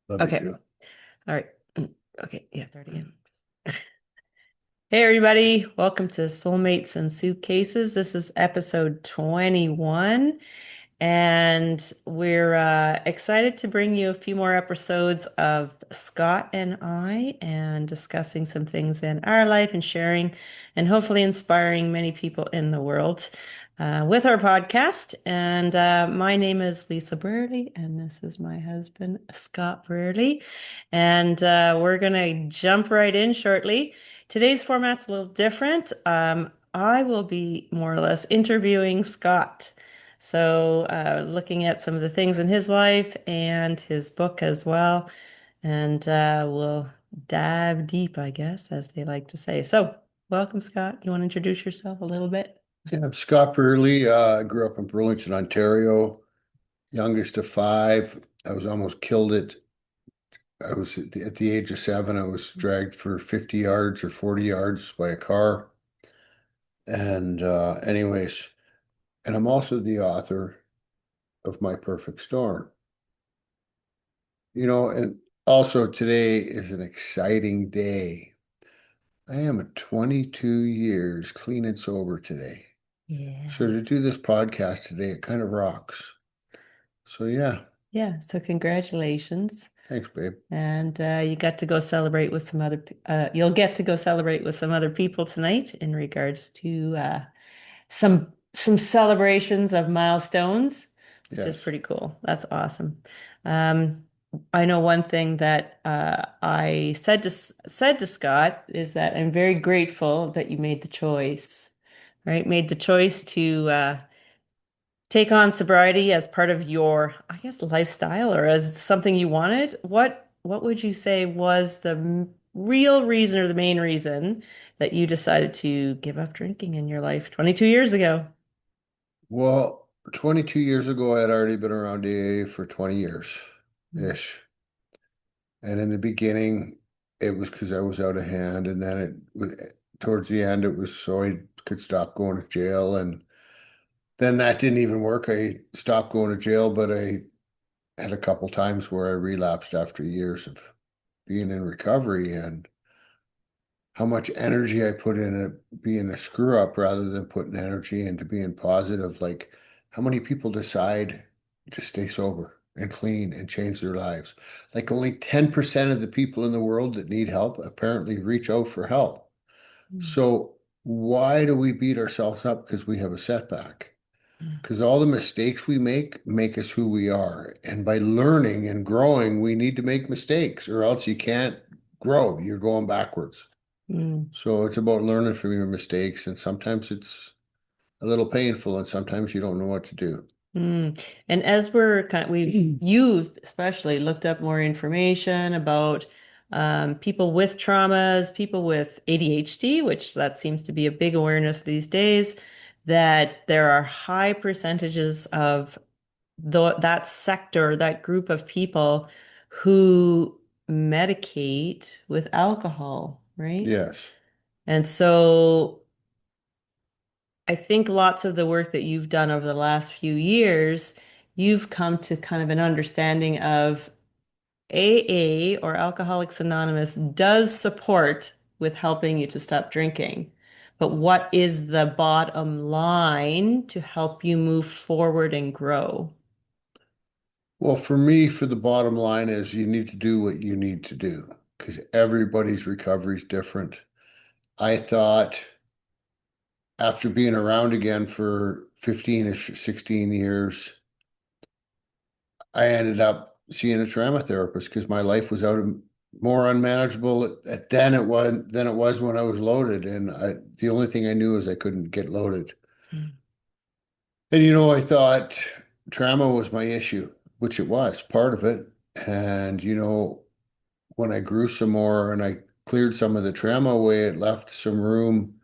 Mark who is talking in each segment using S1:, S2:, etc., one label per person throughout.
S1: Love you
S2: Okay.
S1: too.
S2: All right. Okay. Yeah, start again. Hey, everybody. Welcome to Soulmates and Suitcases. This is episode 21, and we're excited to bring you a few more episodes of Scott and I and discussing some things in our life and sharing and hopefully inspiring many people in the world with our podcast. And my name is Lisa Brearley, and this is my husband, Scott Brearley. And we're going to jump right in shortly. Today's format's a little different. I will be more or less interviewing Scott. So, looking at some of the things in his life and his book as well. And we'll dive deep, I guess, as they like to say. So, welcome, Scott. You want to introduce yourself a little bit?
S1: Yeah, I'm Scott Brearley. I grew up in Burlington, Ontario, youngest of five. I was almost killed I was at the age of 7. I was dragged for 50 yards or 40 yards by a car. And anyways, and I'm also the author of My Perfect Storm. And also today is an exciting day. I am at 22 years clean and sober today. So
S2: Yeah.
S1: to do this podcast today, it kind of rocks. So yeah,
S2: Yeah. So, congratulations.
S1: thanks, babe.
S2: And you got to go celebrate with some you'll get to go celebrate with some other people tonight in regards to some celebrations of milestones, which is
S1: Yes.
S2: pretty cool. That's awesome. Um, I know one thing that I said to Scott is that I'm very grateful that you made the choice, right? Made the choice to take on sobriety as part of your, I guess, lifestyle or as something you wanted. What would you say was the real reason or the main reason that you decided to give up drinking in your life 22 years ago?
S1: Well, 22 years ago, I had already been around AA for 20 years
S2: Mm.
S1: ish. And in the beginning, it was because I was out of hand. And then towards the end, it was so I could stop going to jail. And then that didn't even work. I stopped going to jail, but I had a couple times where I relapsed after years of being in recovery. And how much energy I put in it being a screw up rather than putting energy into being positive. Like how many people decide to stay sober and clean and change their lives? Like only 10% of the people in the world that need help apparently reach out for help.
S2: Mm.
S1: So why do we beat ourselves up because we have a setback? Because all the mistakes we make us who we are. And by learning and growing, we need to make mistakes, or else you can't grow. You're going backwards.
S2: Mm.
S1: So it's about learning from your mistakes, and sometimes it's a little painful, and sometimes you don't know what to do.
S2: Mm. And as we're kind of, you especially looked up more information about people with traumas, people with ADHD, which that seems to be a big awareness these days, that there are high percentages of that sector, that group of people who medicate with alcohol, right?
S1: Yes.
S2: And so I think lots of the work that you've done over the last few years, you've come to kind of an understanding of AA or Alcoholics Anonymous does support with helping you to stop drinking. But what is the bottom line to help you move forward and grow?
S1: Well, for me, for the bottom line is you need to do what you need to do because everybody's recovery is different. I thought after being around again for 15-ish, 16 years, I ended up seeing a trauma therapist because my life was more unmanageable than it was when I was loaded. And the only thing I knew is I couldn't get loaded.
S2: Mm.
S1: And I thought trauma was my issue, which it was part of it. And when I grew some more and I cleared some of the trauma away, it left some room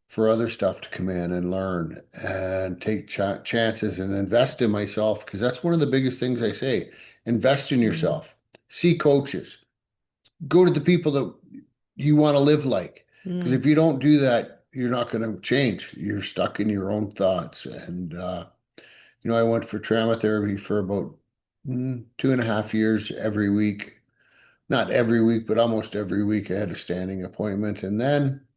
S1: for other stuff to come in and learn and take chances and invest in myself. Because that's one of the biggest things I say: invest in
S2: Mm.
S1: yourself, see coaches, go to the people that you want to live like. Because
S2: Mm.
S1: if you don't do that, you're not going to change. You're stuck in your own thoughts. And I went for trauma therapy for about 2.5 years every week. not every week, but almost every week I had a standing appointment. And then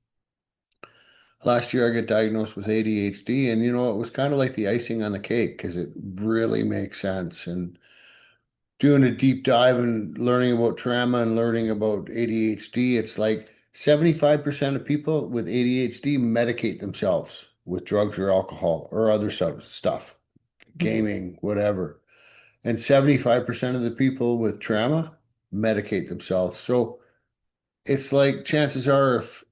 S1: last year I got diagnosed with ADHD, and it was kind of like the icing on the cake because it really makes sense. And doing a deep dive and learning about trauma and learning about ADHD, it's like 75% of people with ADHD medicate themselves with drugs or alcohol or other stuff, gaming, whatever. And 75% of the people with trauma medicate themselves. So it's like chances are if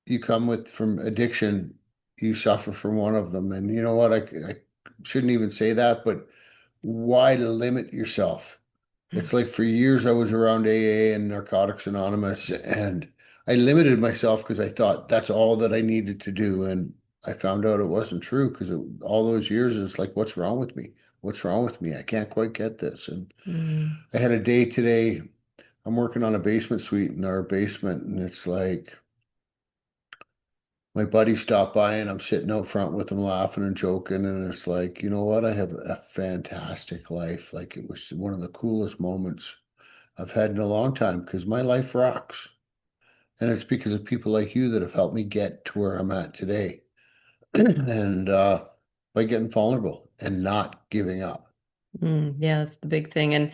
S1: you come with from addiction, you suffer from one of them. And you know what? I shouldn't even say that, but why limit yourself? It's like for years I was around AA and Narcotics Anonymous, and I limited myself because I thought that's all that I needed to do. And I found out it wasn't true because all those years it's like, what's wrong with me? What's wrong with me? I can't quite get this. And
S2: Mm,
S1: I had a day today. I'm working on a basement suite in our basement, and it's like my buddy stopped by and I'm sitting out front with him laughing and joking. And it's like, you know what? I have a fantastic life. Like it was one of the coolest moments I've had in a long time because my life rocks. And it's because of people like you that have helped me get to where I'm at today. And by getting vulnerable and not giving up.
S2: yeah, that's the big thing.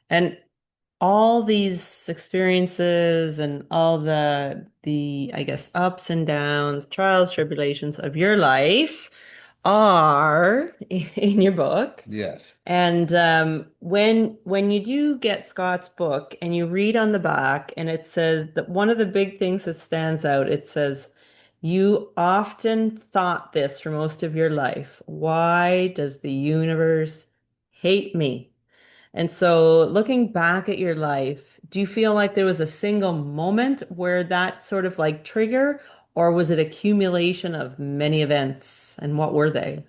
S2: And all these experiences and all the I guess ups and downs, trials, tribulations of your life are in your book.
S1: Yes.
S2: And when you do get Scott's book and you read on the back and it says that one of the big things that stands out, it says, you often thought this for most of your life. Why does the universe hate me? And so looking back at your life, do you feel like there was a single moment where that sort of like trigger, or was it accumulation of many events? And what were they?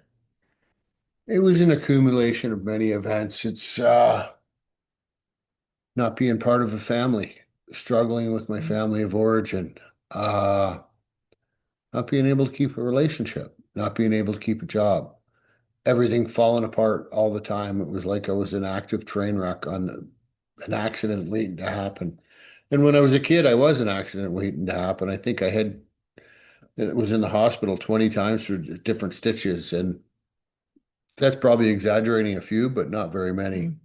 S1: It was an accumulation of many events. It's not being part of a family, struggling with my family of origin, uh, not being able to keep a relationship, not being able to keep a job, everything falling apart all the time. It was like I was an active train wreck an accident waiting to happen. And when I was a kid, I was an accident waiting to happen. I think it was in the hospital 20 times for different stitches. And that's probably exaggerating a few, but not very many.
S2: Mm,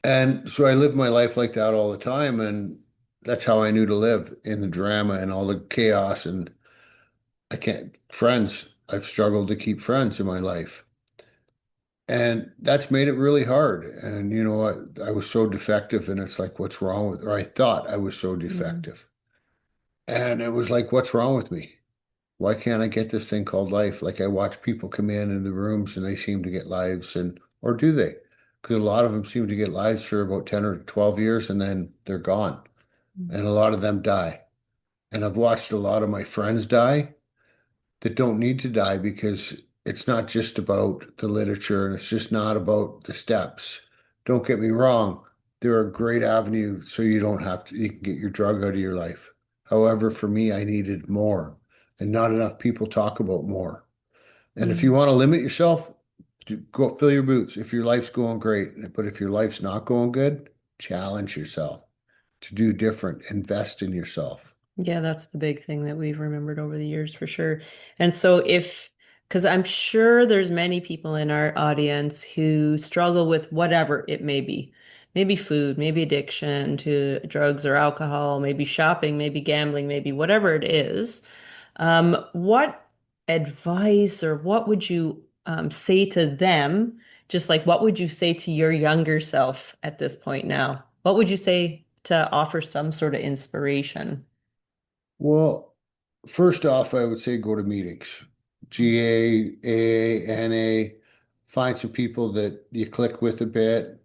S1: And so I lived my life like that all the time. And that's how I knew to live in the drama and all the chaos. And friends, I've struggled to keep friends in my life. And that's made it really hard. And I was so defective, and it's like, what's wrong with, or I thought I was so
S2: mm,
S1: defective. And it was like, what's wrong with me? Why can't I get this thing called life? Like I watch people come in the rooms and they seem to get lives or do they? Because a lot of them seem to get lives for about 10 or 12 years and then they're gone.
S2: mm,
S1: And a lot of them die. And I've watched a lot of my friends die that don't need to die because it's not just about the literature and it's just not about the steps. Don't get me wrong, they're a great avenue so you can get your drug out of your life. However, for me, I needed more, and not enough people talk about more. And if you
S2: mm.
S1: want to limit yourself, go fill your boots if your life's going great. But if your life's not going good, challenge yourself to do different, invest in yourself.
S2: Yeah, that's the big thing that we've remembered over the years for sure. And so because I'm sure there's many people in our audience who struggle with whatever it may be. Maybe food, maybe addiction to drugs or alcohol, maybe shopping, maybe gambling, maybe whatever it is. What advice or what would you say to them? Just like what would you say to your younger self at this point now? What would you say to offer some sort of inspiration?
S1: Well, first off, I would say go to meetings. GA, AA, NA, find some people that you click with a bit.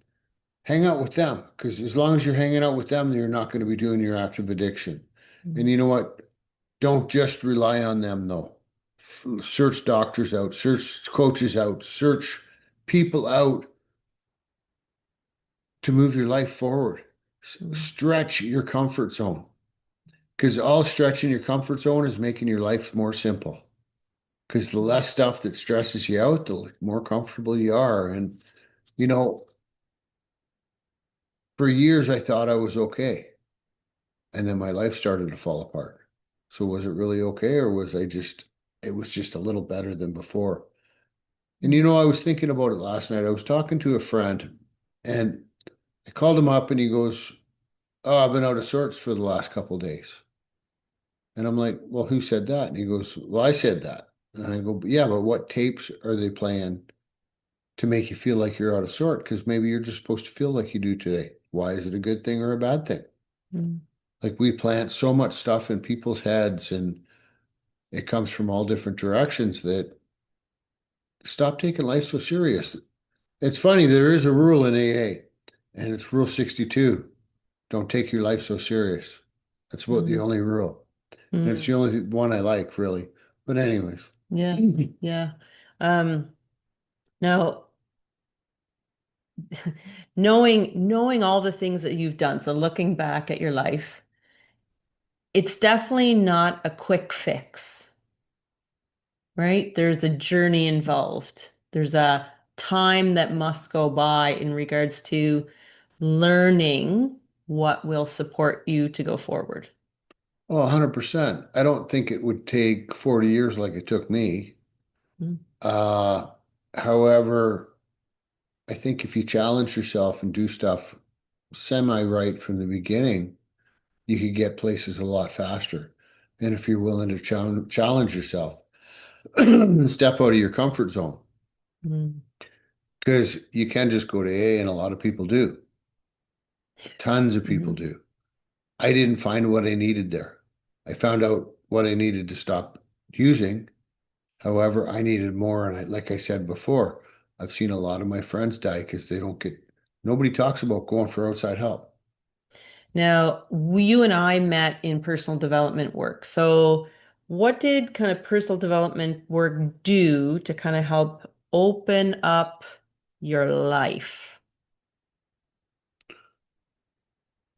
S1: Hang out with them because as long as you're hanging out with them, you're not going to be doing your active addiction. And
S2: Mm,
S1: you know what? Don't just rely on them though. Search doctors out, search coaches out, search people out to move your life forward.
S2: mm.
S1: Stretch your comfort zone because all stretching your comfort zone is making your life more simple. Because the
S2: Yeah.
S1: less stuff that stresses you out, the more comfortable you are. And, you know, for years I thought I was okay. And then my life started to fall apart. So was it really okay, or was I just, it was just a little better than before? And
S2: Mm.
S1: I was thinking about it last night. I was talking to a friend and I called him up and he goes, "Oh, I've been out of sorts for the last couple of days." And I'm like, "Well, who said that?" And he goes, "Well, I said that." And I go, "Yeah, but what tapes are they playing to make you feel like you're out of sort? Because maybe you're just supposed to feel like you do today. Why is it a good thing or a bad thing?"
S2: Mm.
S1: Like we plant so much stuff in people's heads and it comes from all different directions that stop taking life so serious. It's funny, there is a rule in AA, and it's Rule 62. Don't take your life so serious. That's about the
S2: Mm.
S1: only rule. And it's
S2: Mm.
S1: the only one I like, really. But anyways,
S2: Yeah. Yeah. Um, Now, knowing all the things that you've done, so looking back at your life, it's definitely not a quick fix, right? There's a journey involved. There's a time that must go by in regards to learning what will support you to go forward.
S1: oh, 100%. I don't think it would take 40 years like it took me.
S2: Mm.
S1: Uh, However, I think if you challenge yourself and do stuff semi right from the beginning, you could get places a lot faster. And if you're willing to challenge yourself, step out of your comfort zone,
S2: Mm.
S1: because you can just go to A, and a lot of people do. Tons of people
S2: Mhm.
S1: do. I didn't find what I needed there. I found out what I needed to stop using. However, I needed more. And like I said before, I've seen a lot of my friends die because they don't get, nobody talks about going for outside help.
S2: Now, you and I met in personal development work. So, what did kind of personal development work do to kind of help open up your life?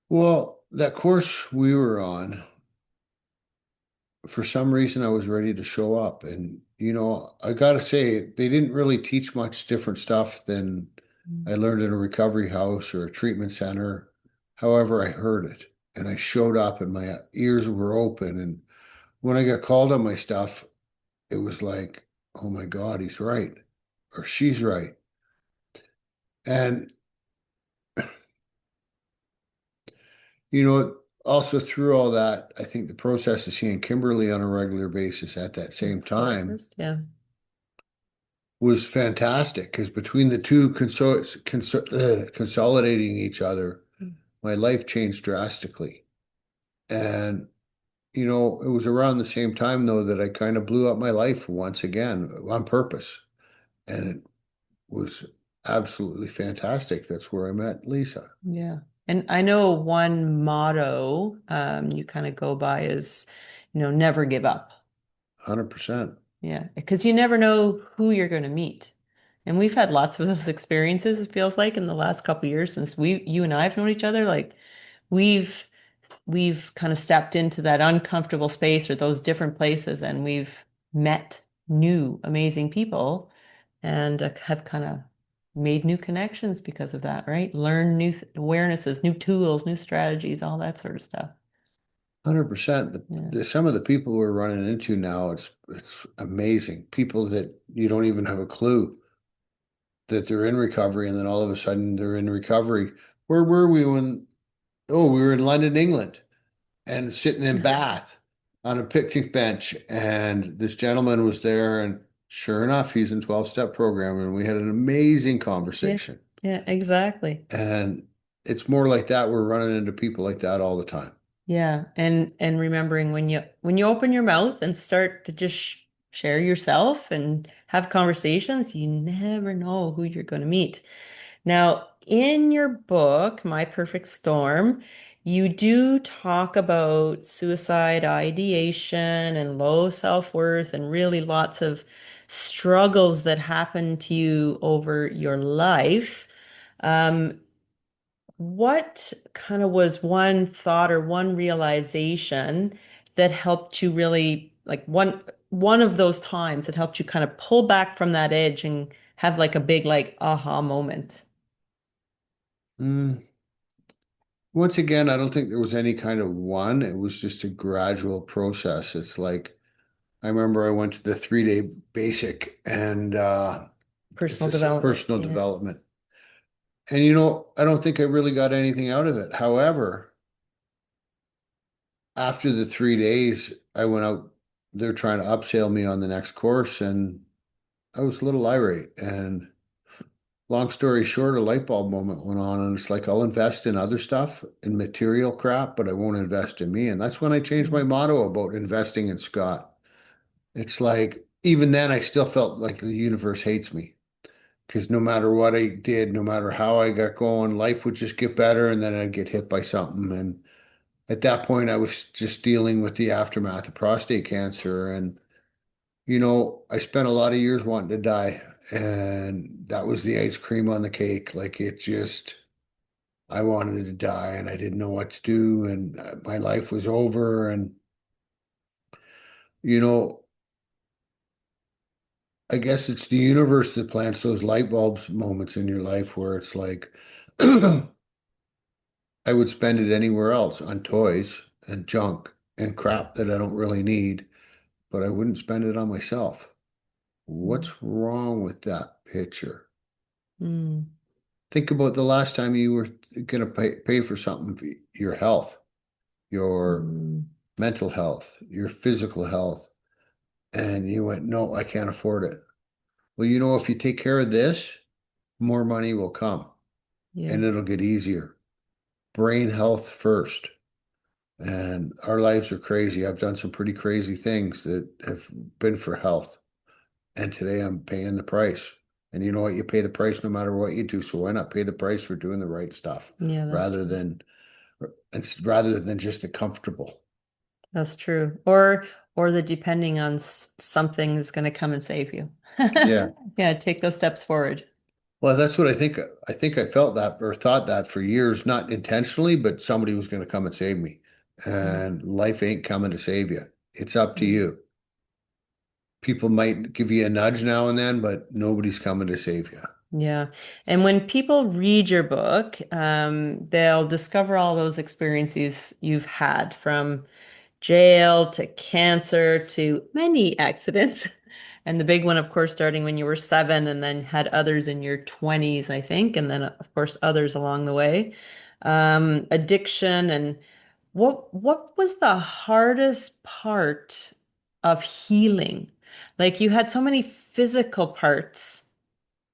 S1: Well, that course we were on, for some reason, I was ready to show up. And, I got to say, they didn't really teach much different stuff than
S2: Mm.
S1: I learned in a recovery house or a treatment center. However, I heard it and I showed up and my ears were open. And when I got called on my stuff, it was like, oh my God, he's right or she's right. And, also through all that, I think the process of seeing Kimberly on a regular basis at that same time
S2: Therapist, yeah.
S1: was fantastic because between the two consolidating each other,
S2: Mm.
S1: my life changed drastically. And, it was around the same time, though, that I kind of blew up my life once again on purpose. And it was absolutely fantastic. That's where I met Lisa.
S2: Yeah. And I know one motto you kind of go by is, never give up.
S1: 100%.
S2: Yeah, because you never know who you're going to meet. And we've had lots of those experiences, it feels like, in the last couple of years since you and I have known each other. Like we've we've kind of stepped into that uncomfortable space or those different places, and we've met new amazing people and have kind of made new connections because of that, right? Learn new awarenesses, new tools, new strategies, all that sort of stuff.
S1: 100%.
S2: Yeah.
S1: Some of the people we're running into now, it's amazing. People that you don't even have a clue that they're in recovery, and then all of a sudden they're in recovery. Where were we when, oh, we were in London, England, and sitting in Bath on a picnic bench, and this gentleman was there, and sure enough, he's in 12-step program, and we had an amazing
S2: Yeah.
S1: conversation.
S2: Yeah, exactly.
S1: And it's more like that. We're running into people like that all the time.
S2: Yeah, and remembering when you open your mouth and start to just share yourself and have conversations, you never know who you're going to meet. Now, in your book, My Perfect Storm, you do talk about suicide ideation and low self-worth and really lots of struggles that happen to you over your life. Um, what kind of was one thought or one realization that helped you really like one of those times that helped you kind of pull back from that edge and have like a big like aha moment?
S1: Mm. once again, I don't think there was any kind of one. It was just a gradual process. It's like I remember I went to the 3-day basic and it's
S2: Personal
S1: a
S2: development.
S1: personal
S2: Yeah.
S1: development. And I don't think I really got anything out of it. However, after the 3 days, I went out, they're trying to upsell me on the next course, and I was a little irate. And long story short, a light bulb moment went on, and it's like I'll invest in other stuff, in material crap, but I won't invest in me. And that's when I changed my
S2: Mm,
S1: motto about investing in Scott. It's like even then I still felt like the universe hates me because no matter what I did, no matter how I got going, life would just get better and then I'd get hit by something. And at that point, I was just dealing with the aftermath of prostate cancer. And, I spent a lot of years wanting to die. And that was the ice cream on the cake. Like it just, I wanted to die and I didn't know what to do. And my life was over. And, you know, I guess it's the universe that plants those light bulbs moments in your life where it's like, I would spend it anywhere else on toys and junk and crap that I don't really need, but I wouldn't spend it on myself.
S2: mm,
S1: What's wrong with that picture?
S2: mm,
S1: Think about the last time you were going to pay for something for your health, your
S2: mm.
S1: mental health, your physical health, and you went, no, I can't afford it. Well, if you take care of this, more money will come
S2: Yeah.
S1: and it'll get easier. Brain health first. And our lives are crazy. I've done some pretty crazy things that have been for health. And today I'm paying the price. And you know what? You pay the price no matter what you do. So why not pay the price for doing the right stuff
S2: Yeah, that's
S1: rather
S2: true.
S1: than rather than just the comfortable?
S2: That's true. Or the depending on something is going to come and save you.
S1: Yeah.
S2: Yeah, take those steps forward.
S1: Well, that's what I think. I think I felt that or thought that for years, not intentionally, but somebody was going to come and save me.
S2: Mm,
S1: And life ain't coming to save you. It's up to
S2: mm.
S1: you. People might give you a nudge now and then, but nobody's coming to save you.
S2: Yeah. And when people read your book, they'll discover all those experiences you've had from jail to cancer to many accidents. And the big one, of course, starting when you were 7 and then had others in your 20s, I think, and then of course others along the way. Addiction and what was the hardest part of healing? Like you had so many physical parts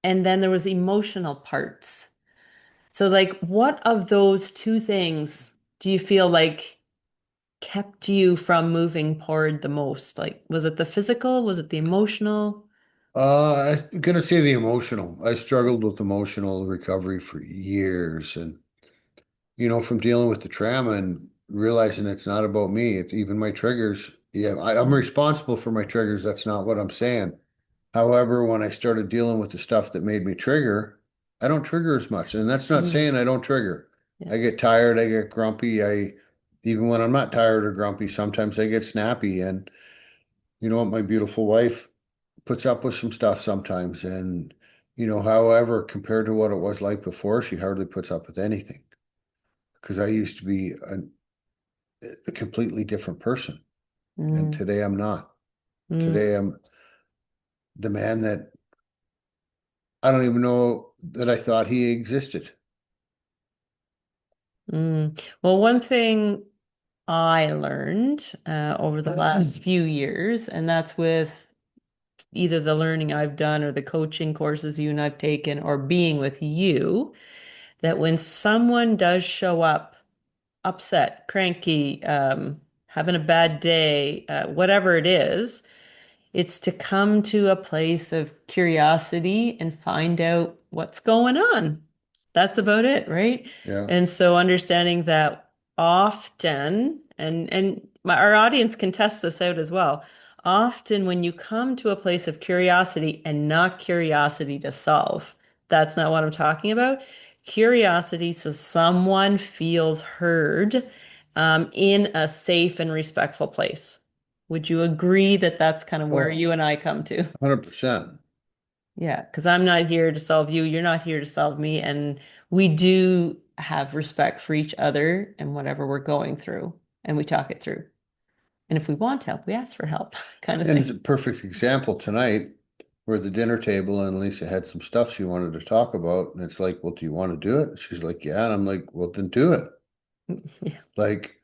S2: and then there was emotional parts. So like what of those two things do you feel like kept you from moving forward the most? Like, was it the physical? Was it the emotional?
S1: I'm gonna say the emotional. I struggled with emotional recovery for years, and from dealing with the trauma and realizing it's not about me. It's even my triggers. Yeah, I'm
S2: Mm,
S1: responsible for my triggers. That's not what I'm saying. However, when I started dealing with the stuff that made me trigger, I don't trigger as much, and that's not
S2: mm,
S1: saying I don't trigger.
S2: yeah.
S1: I get tired. I get grumpy. I even when I'm not tired or grumpy, sometimes I get snappy. And you know what, my beautiful wife puts up with some stuff sometimes. And, however, compared to what it was like before, she hardly puts up with anything because I used to be a completely different person. And
S2: Mm,
S1: today I'm not.
S2: mm,
S1: Today I'm the man that I don't even know that I thought he existed.
S2: mm. Well, one thing I learned over the last few years, and that's with either the learning I've done or the coaching courses you and I've taken or being with you, that when someone does show up upset, cranky, having a bad day, whatever it is, it's to come to a place of curiosity and find out what's going on. That's about it, right?
S1: Yeah.
S2: And so understanding that often, our audience can test this out as well. Often when you come to a place of curiosity and not curiosity to solve, that's not what I'm talking about. Curiosity so someone feels heard, in a safe and respectful place. Would you agree that that's kind of where
S1: Oh,
S2: you and I come to?
S1: 100%.
S2: Yeah, because I'm not here to solve you. You're not here to solve me. And we do have respect for each other and whatever we're going through, and we talk it through. And if we want help, we ask for help, kind of
S1: And it's a
S2: thing.
S1: perfect example tonight. We're at the dinner table and Lisa had some stuff she wanted to talk about. And it's like, well, do you want to do it? And she's like, yeah. And I'm like, well, then do it.
S2: Yeah.
S1: Like,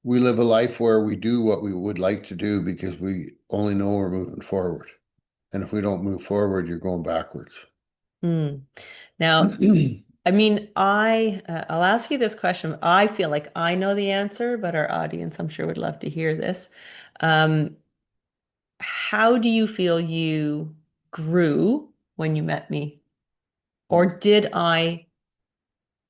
S1: we live a life where we do what we would like to do because we only know we're moving forward. And if we don't move forward, you're going backwards.
S2: Mm. Now, I mean, I'll ask you this question. I feel like I know the answer, but our audience, I'm sure, would love to hear this. Um, how do you feel you grew when you met me? Or did I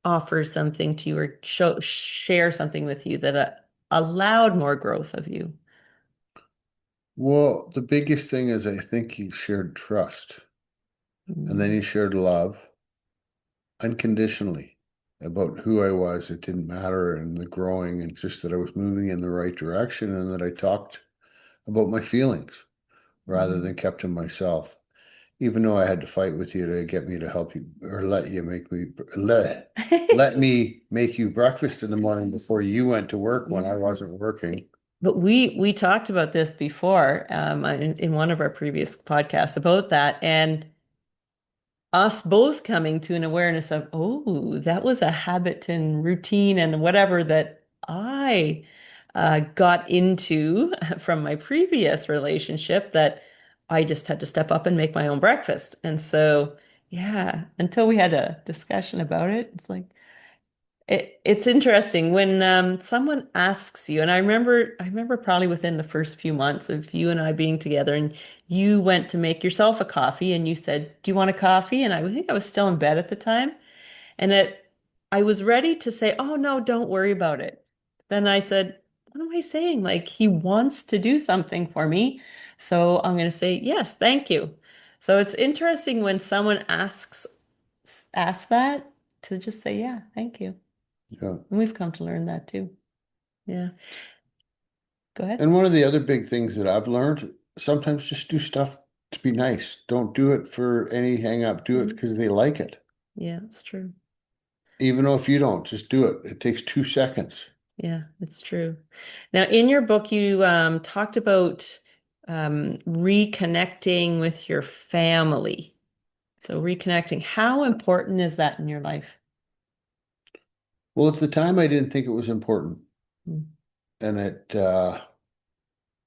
S2: offer something to you or share something with you that allowed more growth of you?
S1: Well, the biggest thing is I think you shared trust and then
S2: Mm.
S1: you shared love unconditionally about who I was. It didn't matter and the growing and just that I was moving in the right direction and that I talked about my feelings rather
S2: Mm.
S1: than kept to myself. Even though I had to fight with you to get me to help you or let me make you breakfast in the morning before you went to work when I
S2: Yeah.
S1: wasn't working.
S2: But we talked about this before in one of our previous podcasts about that, and us both coming to an awareness of, oh, that was a habit and routine and whatever that I got into from my previous relationship that I just had to step up and make my own breakfast. And so, yeah, until we had a discussion about it, it's like, it's interesting when someone asks you, and I remember probably within the first few months of you and I being together, and you went to make yourself a coffee, and you said, "Do you want a coffee?" And I think I was still in bed at the time, and I was ready to say, "Oh no, don't worry about it." Then I said, "What am I saying? Like he wants to do something for me, so I'm going to say yes, thank you." So it's interesting when someone asks that to just say, "Yeah, thank you."
S1: Yeah.
S2: And we've come to learn that too. Yeah. Go ahead.
S1: And one of the other big things that I've learned, sometimes just do stuff to be nice. Don't do it for any hang up. Do it
S2: Mhm.
S1: because they like it.
S2: Yeah, it's true.
S1: Even though if you don't, just do it. It takes 2 seconds.
S2: Yeah, it's true. Now, in your book, you talked about reconnecting with your family. So, reconnecting, how important is that in your life?
S1: Well, at the time, I didn't think it was important.
S2: Mm.
S1: And I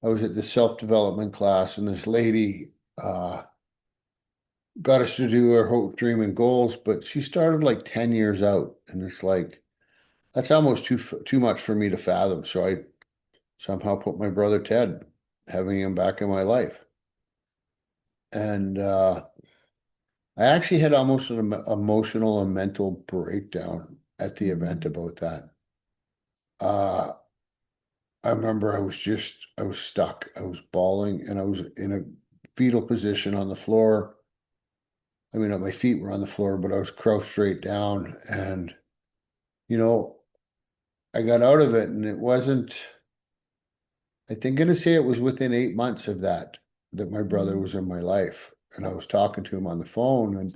S1: was at the self-development class, and this lady got us to do our hope, dream, and goals, but she started like 10 years out. And it's like, that's almost too much for me to fathom. So I somehow put my brother Ted, having him back in my life. And I actually had almost an emotional and mental breakdown at the event
S2: Mm.
S1: about that. Uh, I remember I was stuck. I was bawling and I was in a fetal position on the floor. I mean, my feet were on the floor, but I was crouched straight down. And, you know, I got out of it and it wasn't, I think I'm gonna say it was within 8 months of that, that my brother
S2: Mm.
S1: was in my life. And I was talking to him on the phone and,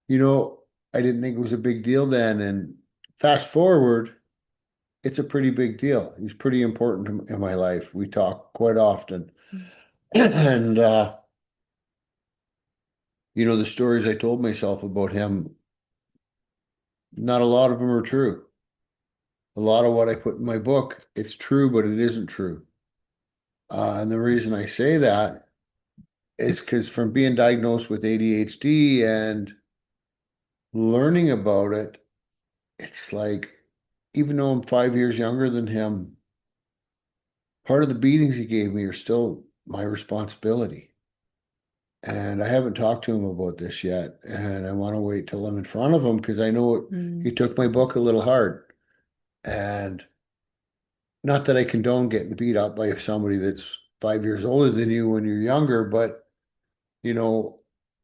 S1: you know, I didn't think it was a big deal then. And fast forward, it's a pretty big deal. He's pretty important in my life. We talk quite often. And you know, the stories I told myself about him, not a lot of them are true. A lot of what I put in my book, it's true, but it isn't true. And the reason I say that is because from being diagnosed with ADHD and learning about it, it's like, even though I'm 5 years younger than him, part of the beatings he gave me are still my responsibility. And I haven't talked to him about this yet. And I want to wait till I'm in front of him because I know he
S2: Mm.
S1: took my book a little hard. And not that I condone getting beat up by somebody that's 5 years older than you when you're younger, but you know,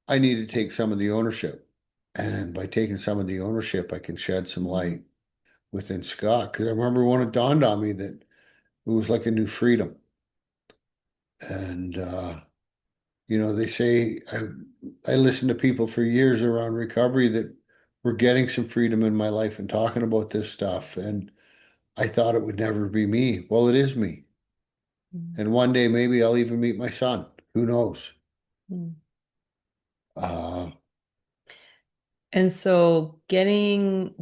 S1: I need to take some of the ownership. And by taking some of the ownership, I can shed some
S2: Mm.
S1: light within Scott. Because I remember when it dawned on me that it was like a new freedom. And They say I listened to people for years around recovery that were getting some freedom in my life and talking about this stuff. And I thought it would never be me. Well, it is me.
S2: Mm.
S1: And one day maybe I'll even meet my son. Who knows?
S2: Mm.
S1: Uh,
S2: And so getting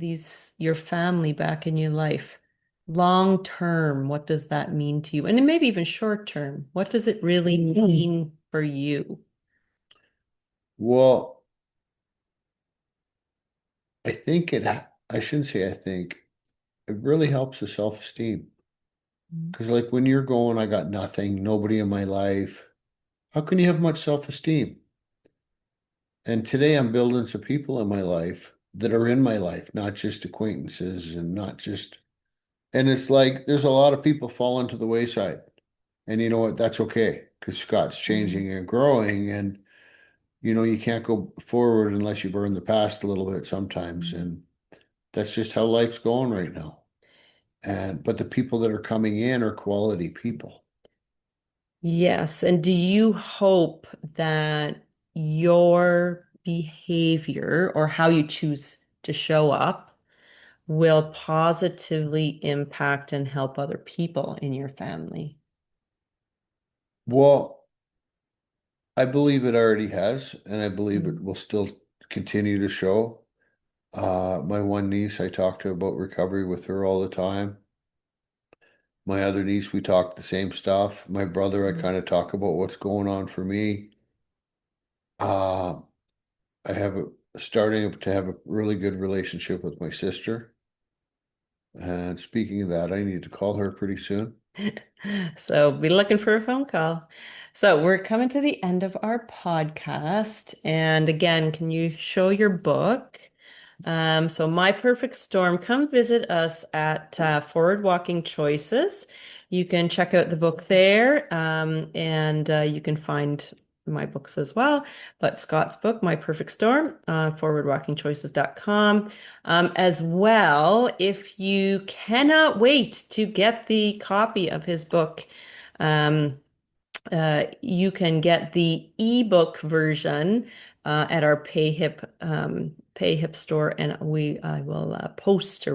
S2: your family back in your life, long term, what does that mean to you? And then maybe even short term, what does it really mean for you?
S1: well, I think I shouldn't say I think, it really helps the self-esteem.
S2: Mm.
S1: Because like when you're going, I got nothing, nobody in my life, how can you have much self-esteem? And today I'm building some people in my life that are in my life, not just acquaintances and not just, and it's like there's a lot of people falling to the wayside. And you know what? That's okay because Scott's
S2: Mm.
S1: changing and growing. And you can't go forward unless you burn the past a little bit sometimes.
S2: Mm.
S1: And that's just how life's going right now. But the people that are coming in are quality people.
S2: Yes. And do you hope that your behavior or how you choose to show up will positively impact and help other people in your family?
S1: Well, I believe it already has, and I believe it
S2: Mm.
S1: will still continue to show. My one niece, I talk to about recovery with her all the time. My other niece, we talk the same stuff. My brother, I
S2: Mm.
S1: kind of talk about what's going on for me. Uh, I have starting to have a really good relationship with my sister. And speaking of that, I need to call her pretty soon.
S2: So be looking for a phone call. So we're coming to the end of our podcast. And again, can you show your book? So My Perfect Storm, come visit us at Forward Walking Choices. You can check out the book there, and you can find my books as well. But Scott's book, My Perfect Storm, forwardwalkingchoices.com. As well, if you cannot wait to get the copy of his book, um, you can get the ebook version at our PayHip store, and I will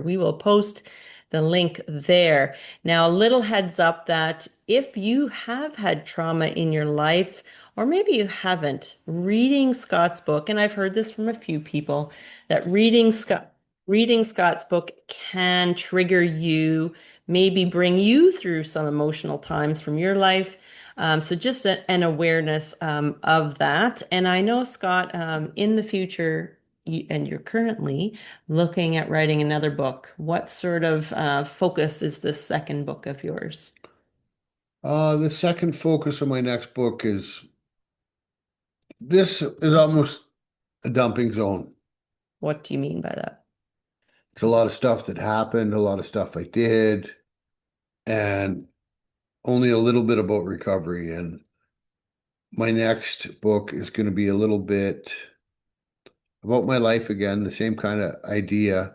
S2: we will post the link there. Now, a little heads up that if you have had trauma in your life, or maybe you haven't, reading Scott's book, and I've heard this from a few people, that reading Scott's book can trigger you, maybe bring you through some emotional times from your life. So just an awareness of that. And I know, Scott, in the future, and you're currently looking at writing another book. What sort of focus is this second book of yours?
S1: The second focus of my next book this is almost a dumping zone.
S2: What do you mean by that?
S1: It's a lot of stuff that happened, a lot of stuff I did, and only a little bit about recovery. And my next book is going to be a little bit about my life again, the same kind of idea,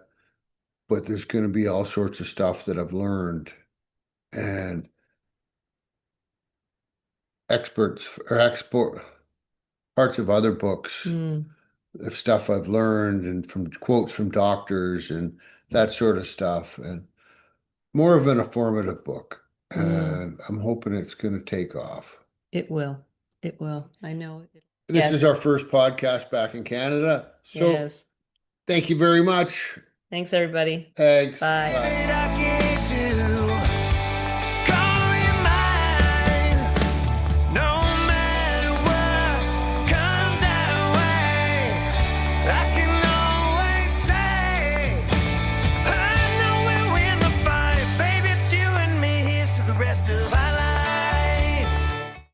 S1: but there's going to be all sorts of stuff that I've learned and experts or export parts of other books
S2: Mm.
S1: of stuff I've learned and from quotes from doctors and that sort of stuff. And more of an informative book.
S2: Mm.
S1: And I'm hoping it's going to take off.
S2: It will. It will. I know it.
S1: This is
S2: Yes.
S1: our first podcast back in Canada. So
S2: Yes.
S1: thank you very much.
S2: Thanks, everybody.
S1: Thanks.
S2: Bye.
S1: Bye.